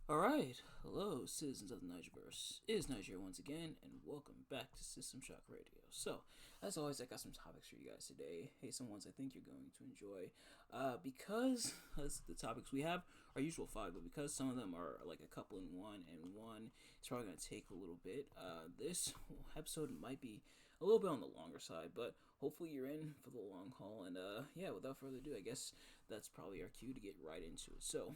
Alright, hello, citizens of the Nigerverse. It is Niger once again, and welcome back to System Shock Radio. So, as always, I got some topics for you guys today. Hey, some ones I think you're going to enjoy. Because the topics we have are usual five, but because some of them are like a couple in one, and one is probably going to take a little bit, this episode might be a little bit on the longer side, but hopefully you're in for the long haul. And yeah, without further ado, I guess that's probably our cue to get right into it. So,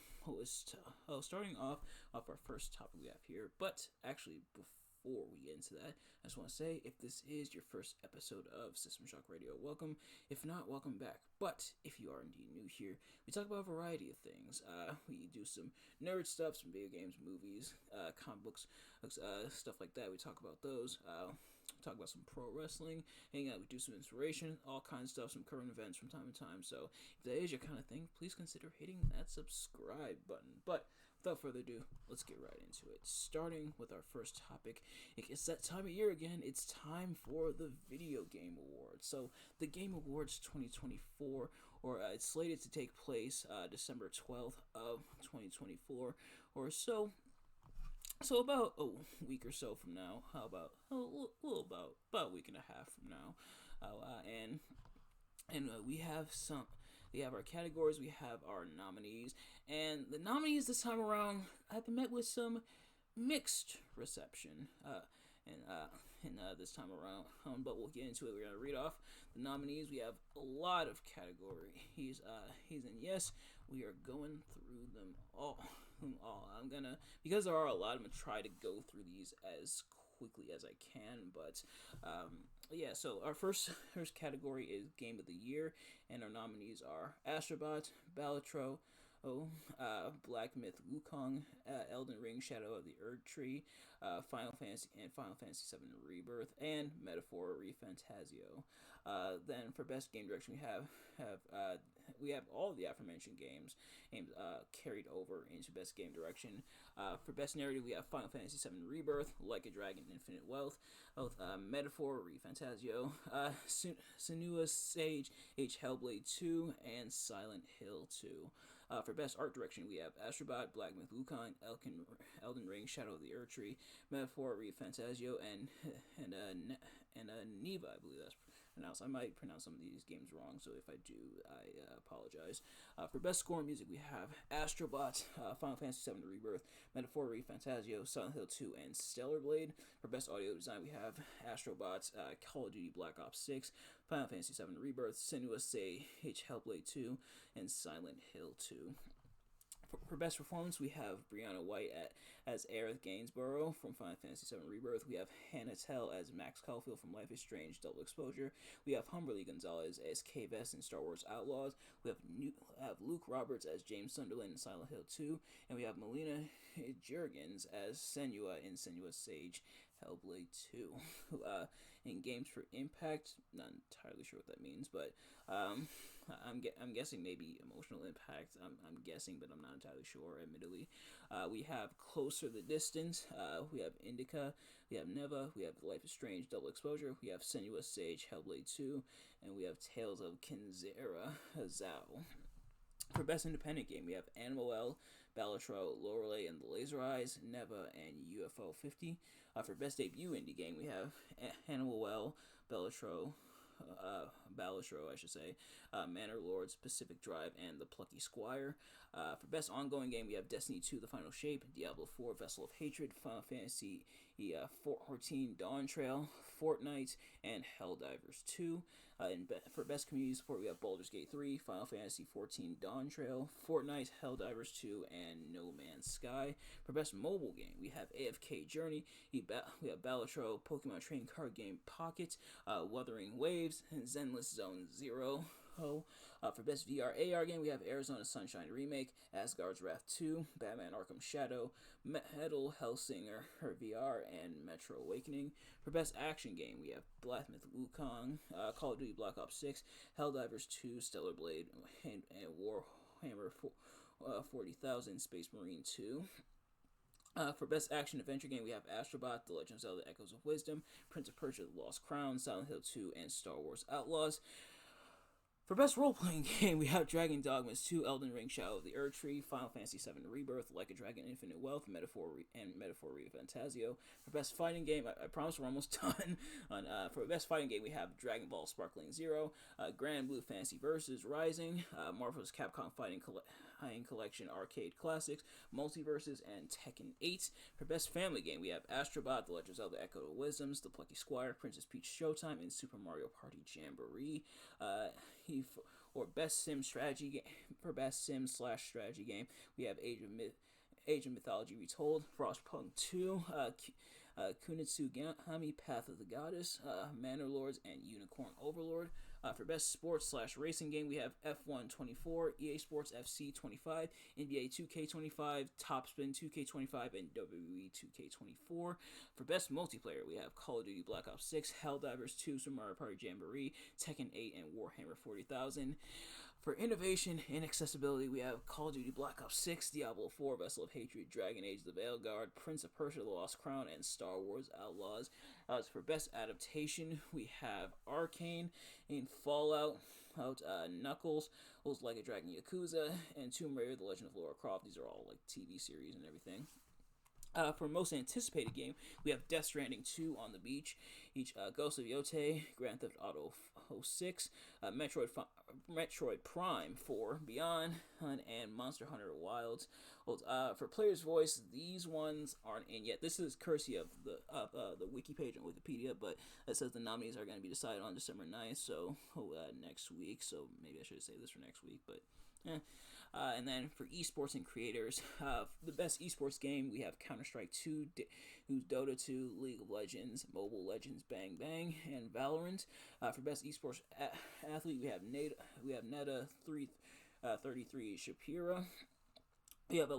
starting off our first topic we have here, but actually before we get into that, I just want to say if this is your first episode of System Shock Radio, welcome. If not, welcome back. But if you are indeed new here, we talk about a variety of things. We do some nerd stuff, some video games, movies, comic books, stuff like that. We talk about those. Talk about some pro wrestling, hang out, we do some inspiration, all kinds of stuff, some current events from time to time. So if that is your kind of thing, please consider hitting that subscribe button. But without further ado, let's get right into it. Starting with our first topic, it's that time of year again. It's time for the Video Game Awards. So the Game Awards 2024, or it's slated to take place December 12th of 2024 or so. So about a week or so from now, how about about a week and a half from now, we have our categories, we have our nominees, and the nominees this time around have been met with some mixed reception. And this time around, but we'll get into it. We're gonna read off the nominees. We have a lot of categories. He's in. Yes, we are going through them all. I'm gonna, because there are a lot. I'm gonna try to go through these as quickly as I can. But yeah, so our first category is Game of the Year, and our nominees are Astrobot, Balatro, Black Myth Wukong, Elden Ring Shadow of the Erd Tree, Final Fantasy and Final Fantasy VII Rebirth, and Metaphor ReFantazio. Then for best game direction, we have all the aforementioned games carried over into best game direction. For best narrative, we have Final Fantasy VII Rebirth, Like a Dragon, Infinite Wealth, Metaphor ReFantazio, Senua's Sage H Hellblade 2, and Silent Hill 2. For best art direction, we have Astrobot, Black Myth Wukong, Elden Ring, Shadow of the Erd Tree, Metaphor, ReFantazio, and Neva, I believe that's pronounced. I might pronounce some of these games wrong, so if I do, I apologize. For best score music, we have Astrobot, Final Fantasy VII Rebirth, Metaphor, ReFantazio, Silent Hill 2, and Stellar Blade. For best audio design, we have Astrobot, Call of Duty Black Ops 6, Final Fantasy VII Rebirth, Senua's Sage Hellblade 2, and Silent Hill 2. For best performance, we have Brianna White as Aerith Gainsborough from Final Fantasy VII Rebirth. We have Hannah Tell as Max Caulfield from Life is Strange Double Exposure. We have Humberly Gonzalez as Kay Vess in Star Wars Outlaws. We have Luke Roberts as James Sunderland in Silent Hill 2. And we have Melina Jurgens as Senua in Senua's Sage Hellblade 2. In Games for Impact, not entirely sure what that means, but I'm guessing maybe emotional impact. I'm guessing, but I'm not entirely sure, admittedly. We have Closer the Distance. We have Indica. We have Neva. We have Life is Strange Double Exposure. We have Senua's Sage Hellblade 2. And we have Tales of Kinzera Zao. For best independent game, we have Animal L, Balatro, Lorelei and the Laser Eyes, Neva, and UFO 50. For best debut indie game, we have Animal L, Balatro, Balastro, I should say, Manor Lords, Pacific Drive, and The Plucky Squire. For best ongoing game, we have Destiny 2, The Final Shape, Diablo 4, Vessel of Hatred, Final Fantasy 14, Dawn Trail, Fortnite, and Helldivers 2. For best community support, we have Baldur's Gate 3, Final Fantasy 14, Dawn Trail, Fortnite, Helldivers 2, and No Man's Sky. For best mobile game, we have AFK Journey, we have Balatro, Pokemon Trading Card Game Pocket, Wuthering Waves, and Zenless Zone Zero. For best VR AR game, we have Arizona Sunshine Remake, Asgard's Wrath 2, Batman Arkham Shadow, Metal Hellsinger VR, and Metro Awakening. For best action game, we have Black Myth Wukong, Call of Duty Black Ops 6, Helldivers 2, Stellar Blade, and Warhammer 40,000 Space Marine 2. For Best Action Adventure Game, we have Astrobot, The Legend of Zelda Echoes of Wisdom, Prince of Persia, The Lost Crown, Silent Hill 2, and Star Wars Outlaws. For best role-playing game, we have Dragon Dogmas 2, Elden Ring, Shadow of the Erdtree, Final Fantasy VII Rebirth, Like a Dragon, Infinite Wealth, and Metaphor Fantasio. For best fighting game, I promise we're almost done. For best fighting game, we have Dragon Ball Sparkling Zero, Grand Blue Fantasy Versus Rising, Marvel's Capcom Fighting Collection Arcade Classics, Multiverses, and Tekken 8. For best family game, we have Astrobot, The Legend of Zelda Echo of Wisdoms, The Plucky Squire, Princess Peach Showtime, and Super Mario Party Jamboree. Or best sim strategy game. For best sim/strategy game, we have Age of Mythology Retold, Frostpunk 2, Kunitsu Gami, Path of the Goddess, Manor Lords, and Unicorn Overlord. For best sports/racing game, we have F1 24, EA Sports FC 25, NBA 2K25, Topspin 2K25, and WWE 2K24. For best multiplayer, we have Call of Duty Black Ops 6, Helldivers 2, Super Mario Party Jamboree, Tekken 8, and Warhammer 40,000. For innovation and accessibility, we have Call of Duty Black Ops 6, Diablo 4, Vessel of Hatred, Dragon Age the Veilguard, Prince of Persia the Lost Crown, and Star Wars Outlaws. For best adaptation, we have Arcane in Fallout, Knuckles, Like a Dragon Yakuza, and Tomb Raider The Legend of Lara Croft. These are all like TV series and everything. For most anticipated game, we have Death Stranding 2 on the Beach, Ghost of Yotei, Grand Theft Auto 6, Metroid Prime 4, Beyond, and Monster Hunter Wilds. For Player's Voice, these ones aren't in yet. This is courtesy of the wiki page on Wikipedia, but it says the nominees are going to be decided on December 9th, so next week. So maybe I should say this for next week, but and then for esports and creators, the best esports game, we have Counter-Strike 2, Dota 2, League of Legends, Mobile Legends, Bang Bang, and Valorant. For best esports athlete, we have Neta 33 Shapira. We have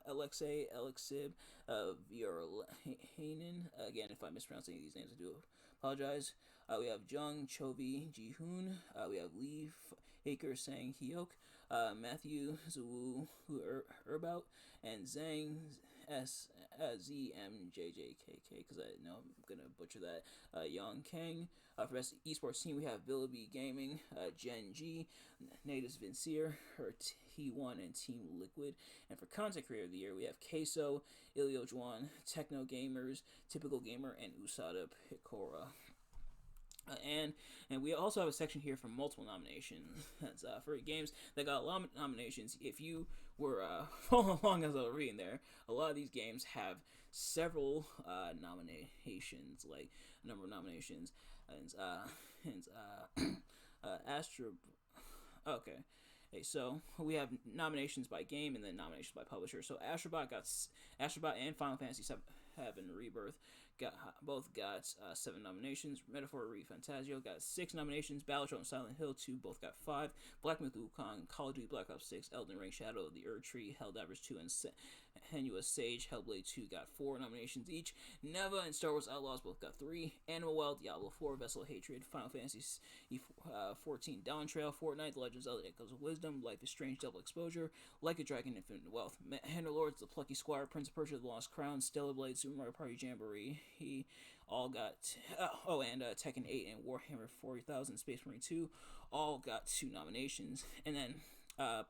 Alexei Alexib, Vierhanen. Again, if I mispronounce any of these names, I do apologize. We have Jung Chovi Jihoon. We have Lee Haker Sang Hyok, Matthew Zhu Erbout, and Zhang ZMJJKK, because I know I'm going to butcher that. Yang Kang. For best esports team, we have Bilibee Gaming, Gen G, Natives Vincier, her T1, and Team Liquid. And for content creator of the year, we have Queso, Ilio Juan, Techno Gamers, Typical Gamer, and Usada Picora. And we also have a section here for multiple nominations. That's for games that got a lot of nominations. If you were following along as I was reading there, a lot of these games have several nominations, like a number of nominations. And Astro. Okay. Okay, so we have nominations by game and then nominations by publisher. So Astrobot and Final Fantasy VII Rebirth both got 7 nominations. Metaphor Fantasio got 6 nominations. Battleship and Silent Hill 2 both got 5. Black Myth Wukong, Call of Duty Black Ops 6, Elden Ring Shadow of the Erdtree, Helldivers 2, and Senua Sage Hellblade 2 got 4 nominations each. Neva and Star Wars Outlaws both got 3. Animal Wild, Diablo 4, Vessel of Hatred, Final Fantasy 14 Dawn Trail, Fortnite, The Legend of Zelda Echoes of Wisdom, Life is Strange Double Exposure, Like a Dragon, Infinite Wealth, Manor Lords, The Plucky Squire, Prince of Persia, The Lost Crown, Stellar Blade, Super Mario Party Jamboree. He all got and Tekken 8 and Warhammer 40,000 Space Marine 2 all got 2 nominations. And then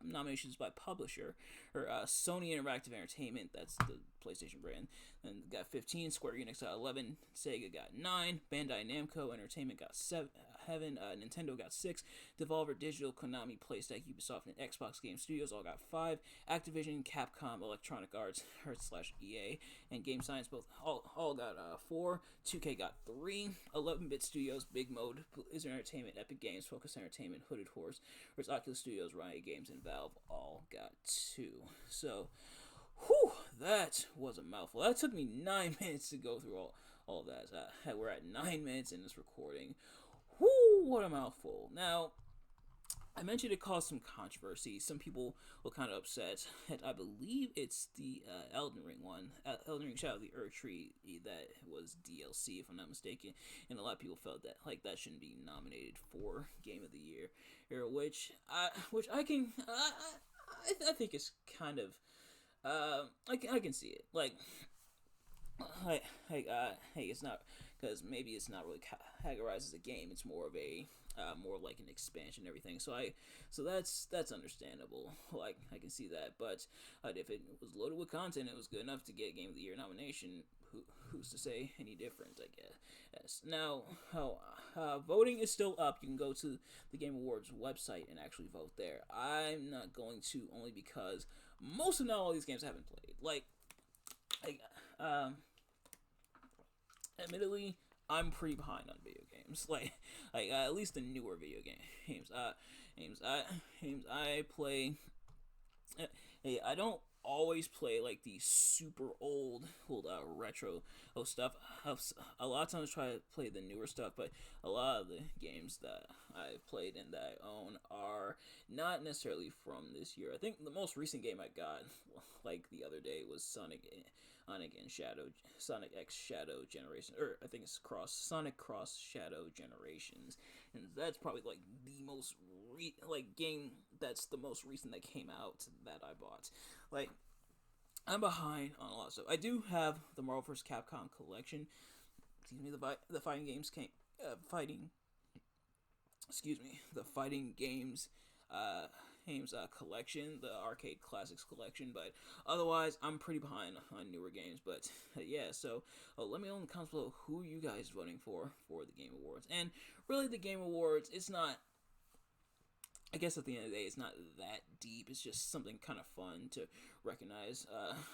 nominations by publisher, or Sony Interactive Entertainment, that's the PlayStation brand, and got 15. Square Enix got 11. Sega got 9. Bandai Namco Entertainment got 7. Nintendo got 6. Devolver Digital, Konami, PlayStation, Ubisoft, and Xbox Game Studios all got 5. Activision, Capcom, Electronic Arts /EA, and Game Science all got 4. 2K got 3. 11-bit Studios, Big Mode, Blizzard Entertainment, Epic Games, Focus Entertainment, Hooded Horse, whereas Oculus Studios, Riot Games, and Valve all got 2. So, whew, that was a mouthful. That took me 9 minutes to go through all that. We're at 9 minutes in this recording. Whoo, what a mouthful. Now, I mentioned it caused some controversy. Some people were kind of upset. And I believe it's the Elden Ring one. Elden Ring Shadow of the Erdtree that was DLC, if I'm not mistaken. And a lot of people felt that that shouldn't be nominated for Game of the Year. Which I can... I think it's kind of... I can see it. Hey, it's not because maybe it's not really categorized as a game. It's more of a more like an expansion and everything. So that's understandable. Like I can see that, but if it was loaded with content, it was good enough to get Game of the Year nomination. Who's to say any different? I guess. Yes. Now, voting is still up. You can go to the Game Awards website and actually vote there. I'm not going to, only because most of not all these games I haven't played. Like, admittedly, I'm pretty behind on video games. Like at least the newer video games. I play. Hey, I don't always play like the super old retro stuff. A lot of times I try to play the newer stuff, but a lot of the games that I've played and that I own are not necessarily from this year. I think the most recent game I got, like the other day, was Sonic X Shadow Generation, or I think it's Sonic Cross Shadow Generations, and that's probably like the most game that's the most recent that came out that I bought. Like, I'm behind on a lot of stuff. I do have the Marvel vs. Capcom collection. Excuse me, the fighting games came fighting. Excuse me, the fighting games collection, the arcade classics collection, but otherwise I'm pretty behind on newer games. But yeah, so let me know in the comments below who you guys voting for the Game Awards. And really, the Game Awards, it's not, I guess at the end of the day, it's not that deep. It's just something kind of fun to recognize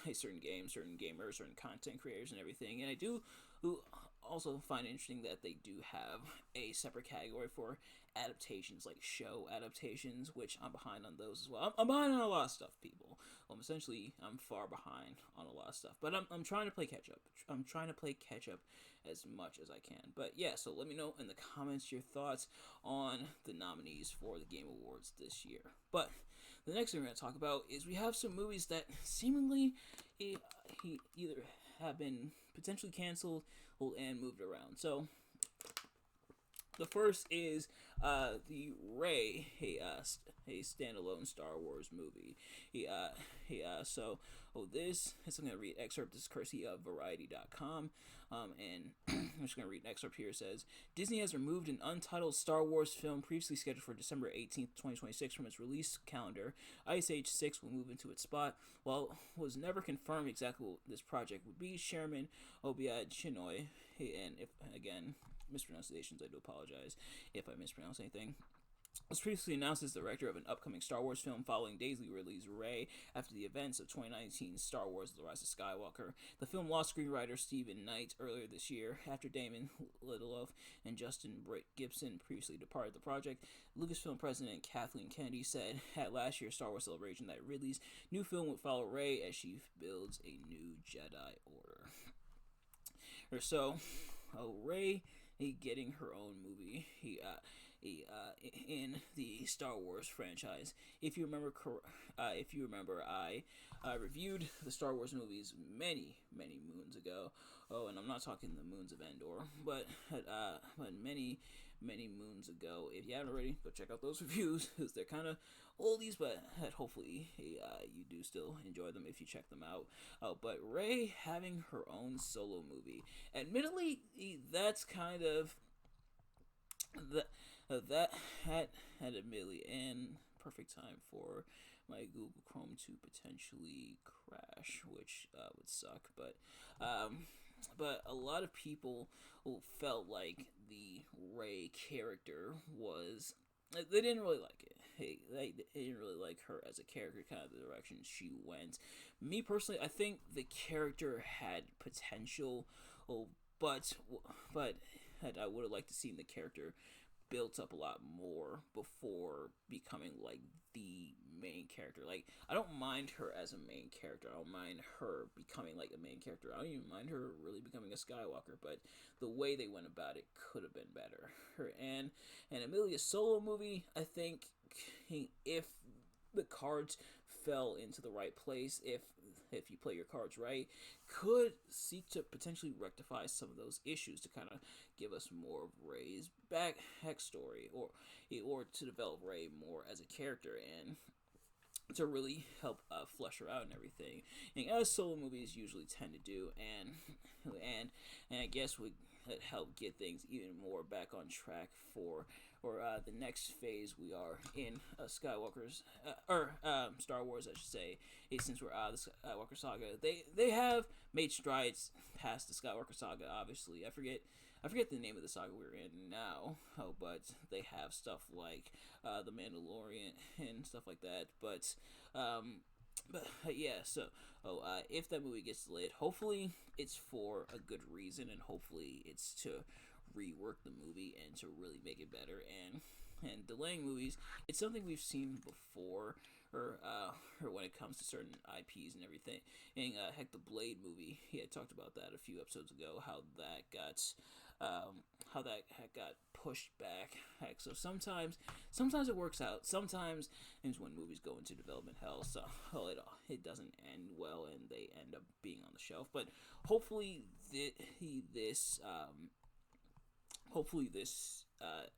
a certain game, certain gamers, certain content creators, and everything. And I do also find it interesting that they do have a separate category for adaptations, like show adaptations, which I'm behind on those as well. I'm behind on a lot of stuff, people. Essentially, I'm far behind on a lot of stuff, but I'm trying to play catch up. I'm trying to play catch up as much as I can. But yeah, so let me know in the comments your thoughts on the nominees for the Game Awards this year. But the next thing we're going to talk about is we have some movies that seemingly he either have been potentially canceled and moved around. So the first is the Rey, a standalone Star Wars movie. This is, I'm going to read excerpt. This is courtesy of Variety.com. And I'm just going to read an excerpt here. It says, Disney has removed an untitled Star Wars film previously scheduled for December 18th, 2026 from its release calendar. Ice Age 6 will move into its spot. While it was never confirmed exactly what this project would be, Chairman Obiad Chinoy, and if, again, mispronunciations, I do apologize if I mispronounce anything, was previously announced as director of an upcoming Star Wars film following Daisy Ridley's Rey after the events of 2019's Star Wars The Rise of Skywalker. The film lost screenwriter Stephen Knight earlier this year after Damon Lindelof and Justin Britt Gibson previously departed the project. Lucasfilm president Kathleen Kennedy said at last year's Star Wars Celebration that Ridley's new film would follow Rey as she builds a new Jedi Order. Rey getting her own movie in the Star Wars franchise. If you remember, I reviewed the Star Wars movies many moons ago. Oh, and I'm not talking the moons of Endor, but many moons ago. If you haven't already, go check out those reviews because they're kind of oldies, but hopefully you do still enjoy them if you check them out. But Rey having her own solo movie, admittedly, that's kind of that had admittedly in perfect time for my Google Chrome to potentially crash, which would suck. But a lot of people felt like the Rey character was, they didn't really like it. They didn't really like her as a character, kind of the direction she went. Me personally, I think the character had potential, but I would have liked to see the character built up a lot more before becoming like the main character. Like, I don't mind her as a main character. I don't mind her becoming like a main character. I don't even mind her really becoming a Skywalker, but the way they went about it could have been better. And Amelia's solo movie, I think if the cards fell into the right place, if you play your cards right, could seek to potentially rectify some of those issues to kind of give us more of Rey's backstory, or to develop Rey more as a character and to really help flesh her out and everything, and as solo movies usually tend to do. And I guess help get things even more back on track for or the next phase we are in Skywalker's or Star Wars, I should say. Since we're out of the Skywalker saga, they have made strides past the Skywalker saga. Obviously, I forget the name of the saga we're in now. Oh, but they have stuff like the Mandalorian and stuff like that. But yeah, so if that movie gets delayed, hopefully it's for a good reason, and hopefully it's to rework the movie and to really make it better. And delaying movies, it's something we've seen before, or when it comes to certain IPs and everything. And heck, the Blade movie, he had talked about that a few episodes ago, how that got pushed back. Heck, so sometimes it works out. Sometimes it's when movies go into development hell, so it doesn't end well and they end up being on the shelf. But hopefully this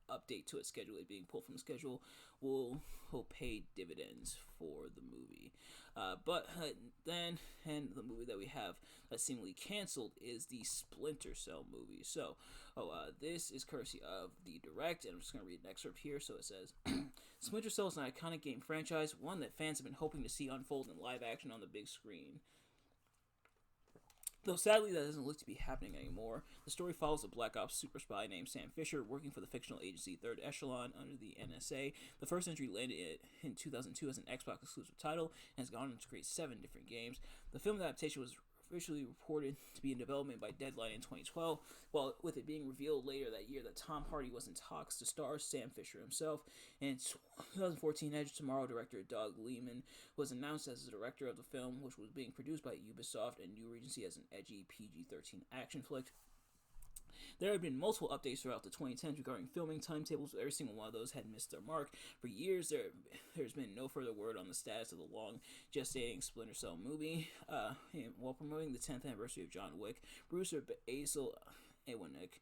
update to its schedule, it being pulled from the schedule, will pay dividends for the movie. But then, and the movie that we have that seemingly canceled is the Splinter Cell movie. So, this is courtesy of the Direct, and I'm just going to read an excerpt here. So it says, Splinter Cell is an iconic game franchise, one that fans have been hoping to see unfold in live action on the big screen. Though sadly that doesn't look to be happening anymore, the story follows a Black Ops super spy named Sam Fisher working for the fictional agency Third Echelon under the NSA. The first entry landed in 2002 as an Xbox exclusive title and has gone on to create 7 different games. The film adaptation was officially reported to be in development by Deadline in 2012, while with it being revealed later that year that Tom Hardy was in talks to star Sam Fisher himself. In 2014, Edge of Tomorrow director Doug Liman was announced as the director of the film, which was being produced by Ubisoft and New Regency as an edgy PG-13 action flick. There have been multiple updates throughout the 2010s regarding filming timetables. Every single one of those had missed their mark. For years, there's been no further word on the status of the long gestating Splinter Cell movie. While promoting the 10th anniversary of John Wick, producer Basil Iwanek,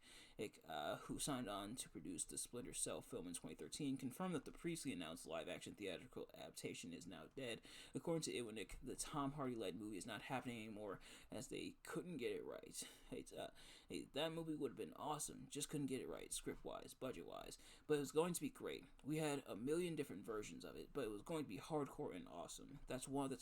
who signed on to produce the Splinter Cell film in 2013, confirmed that the previously announced live-action theatrical adaptation is now dead. According to Iwanek, the Tom Hardy-led movie is not happening anymore as they couldn't get it right. That movie would have been awesome, just couldn't get it right, script-wise, budget-wise, but it was going to be great. We had a million different versions of it, but it was going to be hardcore and awesome. That's one of the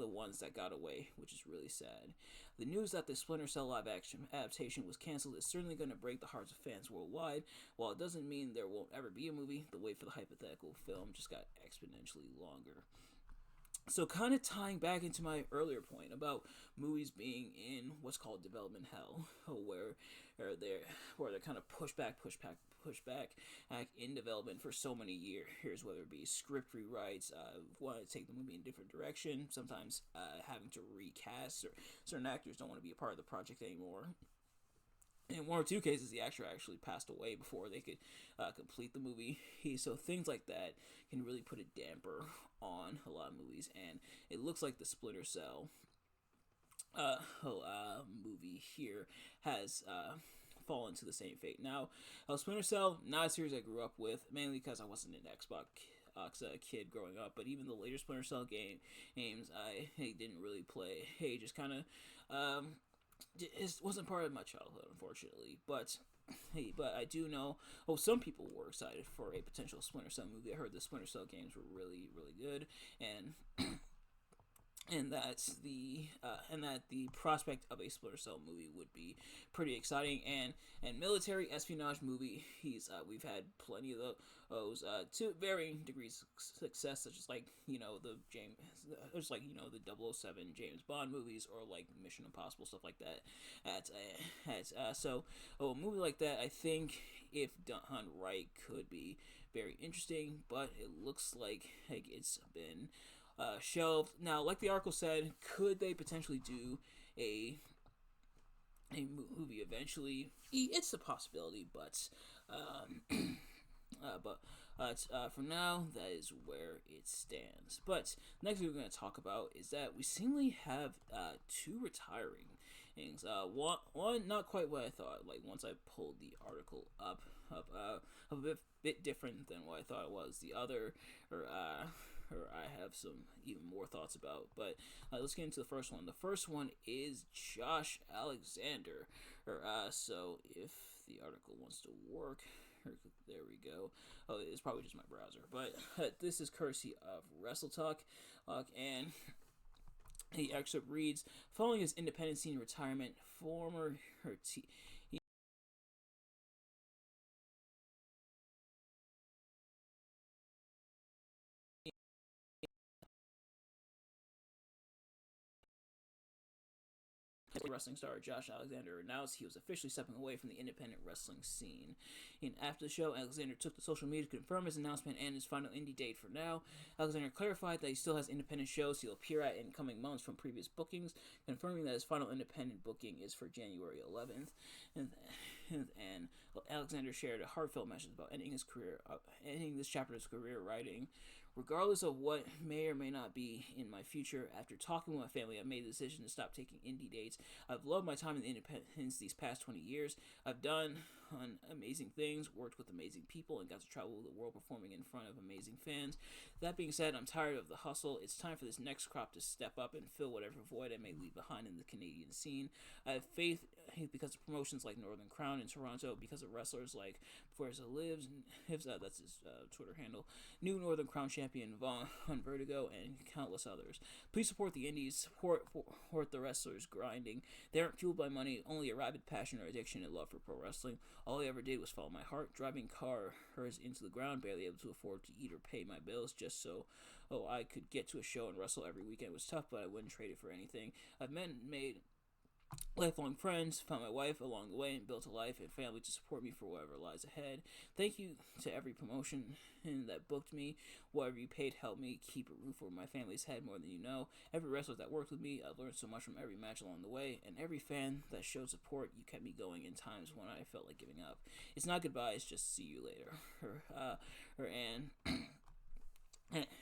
ones that got away, which is really sad. The news that the Splinter Cell live-action adaptation was canceled is certainly going to break the hearts of fans worldwide. While it doesn't mean there won't ever be a movie, the wait for the hypothetical film just got exponentially longer. So kind of tying back into my earlier point about movies being in what's called development hell, where they're kind of pushed back in development for so many years, whether it be script rewrites, want to take the movie in a different direction, sometimes having to recast, or certain actors don't want to be a part of the project anymore. In 1 or 2 cases, the actor actually passed away before they could complete the movie. So things like that can really put a damper on a lot of movies, and it looks like the Splinter Cell movie here has fallen to the same fate. Now, Splinter Cell, not a series I grew up with, mainly because I wasn't an Xbox kid growing up, but even the later Splinter Cell games I didn't really play. Just kind of it wasn't part of my childhood, unfortunately. But I do know. Some people were excited for a potential Splinter Cell movie. I heard the Splinter Cell games were really, really good, and that the prospect of a Splinter Cell movie would be pretty exciting. And military espionage movie, we've had plenty of those to varying degrees of success, such as the the 007 James Bond movies, or like Mission Impossible, stuff like that. So a movie like that, I think, if done right, could be very interesting. But it looks like it's been shelved. Now, like the article said, could they potentially do a movie eventually? It's a possibility, but for now, that is where it stands. But next thing we're going to talk about is that we seemingly have 2 retiring things. One not quite what I thought. Like, once I pulled the article up a bit different than what I thought it was. The other, I have some even more thoughts about. But let's get into the first one. The first one is Josh Alexander. So if the article wants to work, there we go. Oh, it's probably just my browser. But this is courtesy of WrestleTalk, and the excerpt reads: following his independent scene retirement, former her wrestling star Josh Alexander announced he was officially stepping away from the independent wrestling scene. And after the show, Alexander took to social media to confirm his announcement and his final indie date for now. Alexander clarified that he still has independent shows he'll appear at in coming months from previous bookings, confirming that his final independent booking is for January 11th. And Alexander shared a heartfelt message about ending this chapter of his career, writing, "Regardless of what may or may not be in my future, after talking with my family, I've made the decision to stop taking indie dates. I've loved my time in the independents these past 20 years. I've done amazing things, worked with amazing people, and got to travel the world performing in front of amazing fans. That being said, I'm tired of the hustle. It's time for this next crop to step up and fill whatever void I may leave behind in the Canadian scene. I have faith because of promotions like Northern Crown in Toronto, because of wrestlers like Forza Lives, that's his Twitter handle, new Northern Crown champion Vaughn Vertigo, and countless others. Please support the indies, support the wrestlers grinding. They aren't fueled by money, only a rabid passion or addiction and love for pro wrestling. All I ever did was follow my heart, driving cars into the ground, barely able to afford to eat or pay my bills, just so I could get to a show and wrestle every weekend. It was tough, but I wouldn't trade it for anything. I've made lifelong friends, found my wife along the way, and built a life and family to support me for whatever lies ahead. Thank you to every promotion that booked me. Whatever you paid helped me keep a roof over my family's head more than you know. Every wrestler that worked with me, I've learned so much from every match along the way, and every fan that showed support, you kept me going in times when I felt like giving up. It's not goodbye, it's just see you later."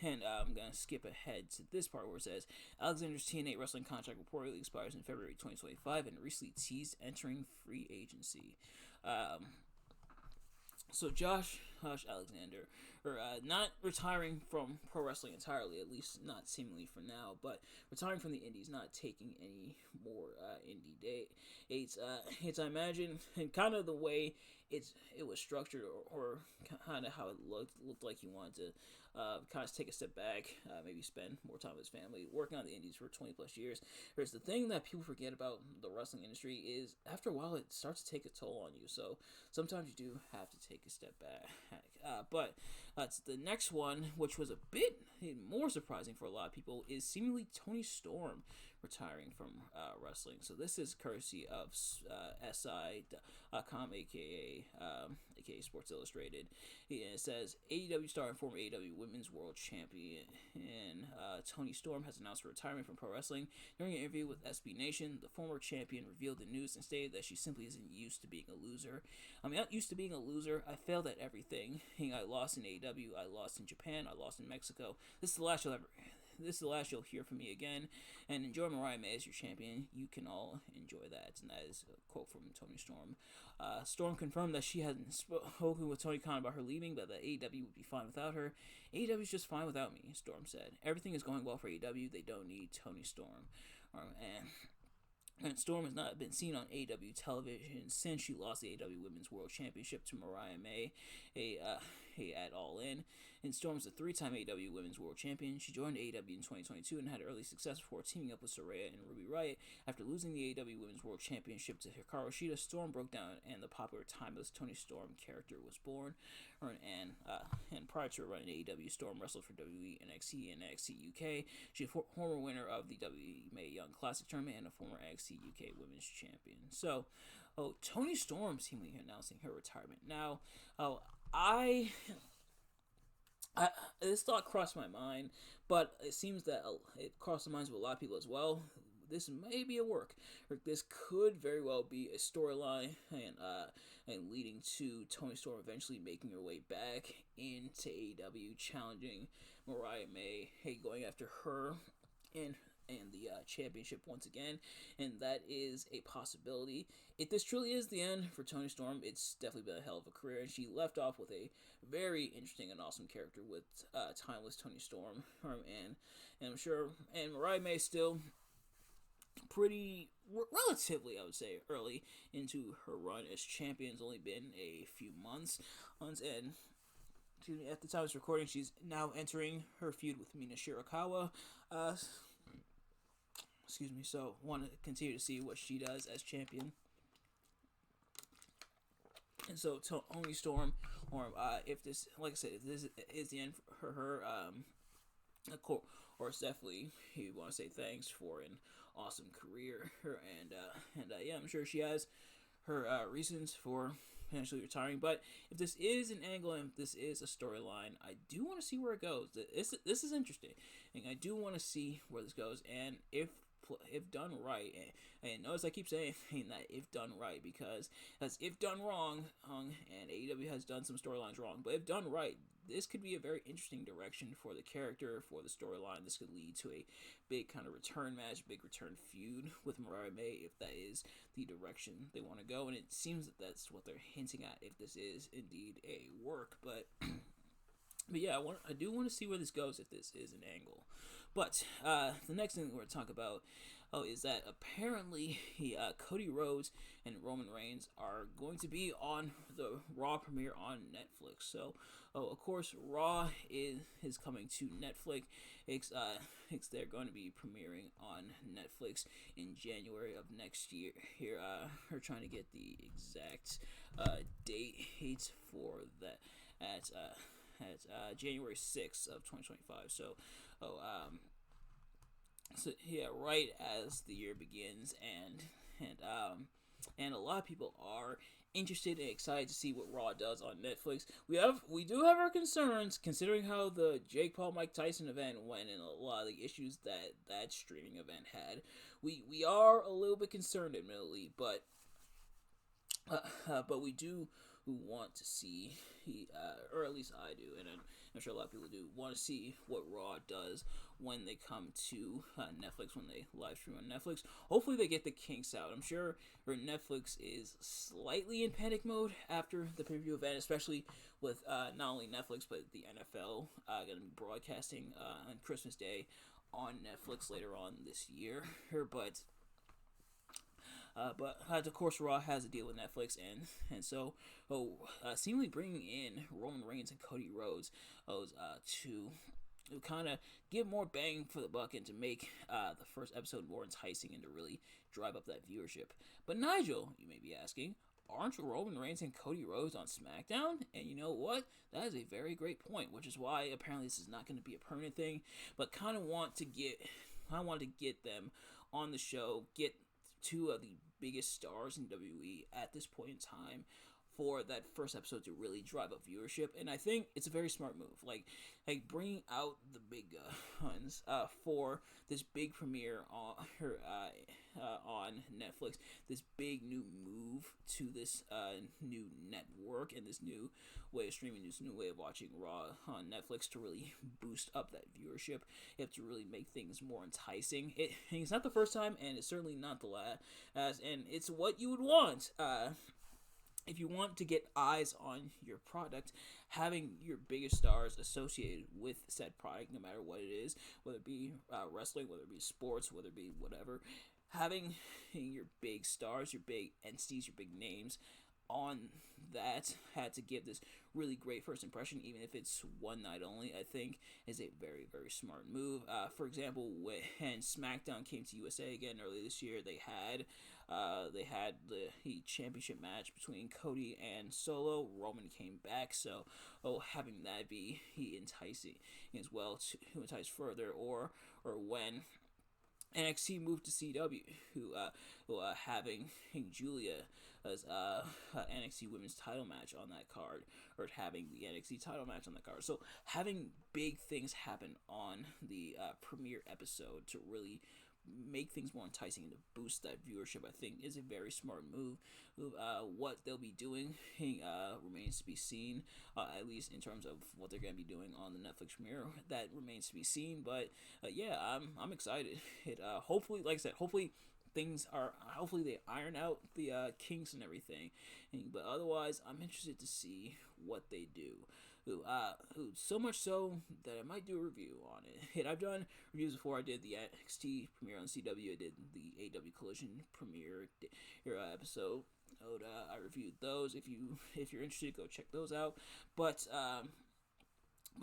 And I'm going to skip ahead to this part where it says, Alexander's TNA wrestling contract reportedly expires in February 2025 and recently teased entering free agency. So Josh Alexander, not retiring from pro wrestling entirely, at least not seemingly for now, but retiring from the indies, not taking any more indie dates. It's I imagine, and kind of the way it was structured, or kind of how it looked like he wanted to kind of take a step back, maybe spend more time with his family, working on the indies for 20 plus years. Whereas the thing that people forget about the wrestling industry is after a while it starts to take a toll on you. So sometimes you do have to take a step back. But the next one, which was a bit more surprising for a lot of people, is seemingly Toni Storm retiring from wrestling. So this is courtesy of SI.com, aka Sports Illustrated. It says AEW star and former AEW Women's World Champion Toni Storm has announced her retirement from pro wrestling. During an interview with SB Nation, the former champion revealed the news and stated that she simply isn't used to being a loser. I'm not used to being a loser. I failed at everything. I lost in AEW. I lost in Japan. I lost in Mexico. This is the last you'll hear from me again. And enjoy Mariah May as your champion. You can all enjoy that. And that is a quote from Toni Storm. Storm confirmed that she hadn't spoken with Tony Khan about her leaving, but that AEW would be fine without her. AEW is just fine without me, Storm said. Everything is going well for AEW. They don't need Toni Storm. And Storm has not been seen on AEW television since she lost the AEW Women's World Championship to Mariah May at All In. And Storm's a three-time AEW Women's World Champion. She joined AEW in 2022 and had early success before teaming up with Saraya and Ruby Riott. After losing the AEW Women's World Championship to Hikaru Shida, Storm broke down and the popular timeless Toni Storm character was born. And prior to running AEW, Storm wrestled for WWE, NXT, and NXT UK. She's a former winner of the WWE Mae Young Classic Tournament and a former NXT UK Women's Champion. So, Toni Storm seemingly announcing her retirement. Now, this thought crossed my mind, but it seems that it crossed the minds of a lot of people as well. This may be a work, or this could very well be a storyline, and leading to Toni Storm eventually making her way back into AEW, challenging Mariah May, going after her and and the championship once again, and that is a possibility. If this truly is the end for Toni Storm, it's definitely been a hell of a career, and she left off with a very interesting and awesome character with Timeless Toni Storm, and I'm sure, and Mariah May still pretty relatively, I would say, early into her run as champion. It's only been a few months, and excuse me, at the time of this recording, she's now entering her feud with Mina Shirakawa. Excuse me. So, want to continue to see what she does as champion. And so, Toni Storm, or if this, like I said, if this is the end for her, of course, definitely, you want to say thanks for an awesome career, and yeah, I'm sure she has her reasons for potentially retiring. But if this is an angle and if this is a storyline, I do want to see where it goes. This is interesting, and I do want to see where this goes, and if done right, and notice I keep saying that if done right, because as if done wrong, and AEW has done some storylines wrong, but if done right, this could be a very interesting direction for the character, for the storyline. This could lead to a big kind of return match, big return feud with Mariah May, if that is the direction they want to go, and it seems that that's what they're hinting at, if this is indeed a work, but yeah, I do want to see where this goes if this is an angle. But the next thing we're going to talk about is that apparently Cody Rhodes and Roman Reigns are going to be on the Raw premiere on Netflix. So, of course, Raw is coming to Netflix. They're going to be premiering on Netflix in January of next year. Here, we're trying to get the exact date for that at January 6th of 2025. So, so yeah, right as the year begins, and a lot of people are interested and excited to see what Raw does on Netflix. We do have our concerns considering how the Jake Paul Mike Tyson event went and a lot of the issues that streaming event had. We are a little bit concerned, admittedly, but we do want to see, or at least I do, and I'm sure a lot of people do, want to see what Raw does when they come to Netflix, when they live stream on Netflix. Hopefully they get the kinks out. I'm sure Netflix is slightly in panic mode after the pay-per-view event, especially with not only Netflix, but the NFL going to be broadcasting on Christmas Day on Netflix later on this year. But of course, Raw has a deal with Netflix, and so seemingly bringing in Roman Reigns and Cody Rhodes to kind of give more bang for the buck and to make the first episode more enticing and to really drive up that viewership. But Nigel, you may be asking, aren't Roman Reigns and Cody Rhodes on SmackDown? And you know what? That is a very great point, which is why apparently this is not going to be a permanent thing, but kind of want to get them on the show, get two of the biggest stars in WWE at this point in time for that first episode to really drive up viewership, and I think it's a very smart move. Like bringing out the big guns for this big premiere on Netflix, this big new move to this new network and this new way of streaming, this new way of watching Raw on Netflix to really boost up that viewership. You have to really make things more enticing. It's not the first time, and it's certainly not the last, and it's what you would want. If you want to get eyes on your product, having your biggest stars associated with said product, no matter what it is, whether it be wrestling, whether it be sports, whether it be whatever, having your big stars, your big entities, your big names on that had to give this really great first impression, even if it's one night only, I think is a very, very smart move. For example, when SmackDown came to USA again earlier this year, they had the championship match between Cody and Solo. Roman came back, so having that be enticing as well to entice further, or when NXT moved to CW, who having Julia as NXT Women's Title match on that card, or having the NXT Title match on the card. So having big things happen on the premiere episode to really make things more enticing and to boost that viewership, I think is a very smart move. What they'll be doing remains to be seen, at least in terms of what they're going to be doing on the Netflix premiere. That remains to be seen, but yeah, I'm excited. It hopefully, like I said, hopefully they iron out the kinks and everything, but otherwise I'm interested to see what they do. So much so that I might do a review on it. And I've done reviews before. I did the NXT premiere on CW. I did the AW Collision premiere episode. I reviewed those. If you're interested, go check those out. But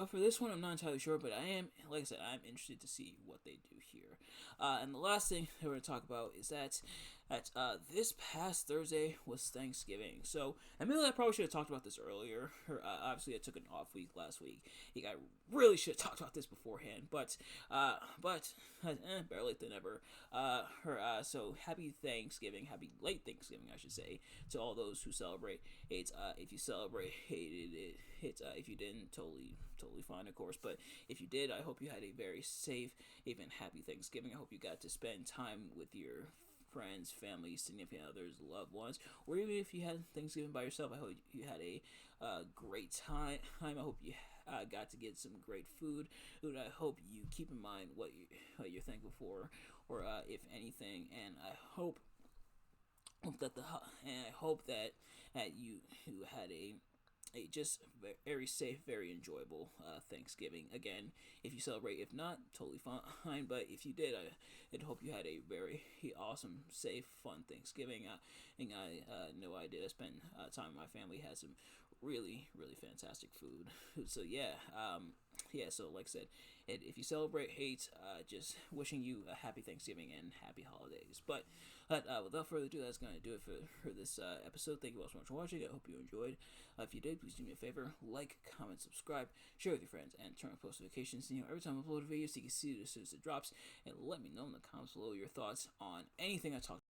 for this one, I'm not entirely sure. But I am, like I said, I'm interested to see what they do here. And the last thing that we're going to talk about is that this past Thursday was Thanksgiving. So, admittedly, I probably should have talked about this earlier. Obviously, I took an off week last week. I really should have talked about this beforehand. But better late than never. So, happy Thanksgiving. Happy late Thanksgiving, I should say, to all those who celebrate. If you celebrated it, if you didn't, totally fine, of course. But if you did, I hope you had a very safe, even happy Thanksgiving. I hope you got to spend time with your friends, family, significant others, loved ones, or even if you had Thanksgiving by yourself, I hope you had a great time. I hope you got to get some great food. I hope you keep in mind what you're thankful for, or if anything, and I hope that you had a just very safe, very enjoyable Thanksgiving. Again, if you celebrate, if not, totally fine. But if you did, I hope you had a very awesome, safe, fun Thanksgiving. I know I did. I spent time with my family, had some really, really fantastic food. So yeah, So like I said, if you celebrate hate, just wishing you a happy Thanksgiving and happy holidays. But without further ado, that's going to do it for this episode. Thank you all so much for watching. I hope you enjoyed. If you did, please do me a favor, like, comment, subscribe, share with your friends, and turn on post notifications so you know every time I upload a video so you can see it as soon as it drops. And let me know in the comments below your thoughts on anything I talked about.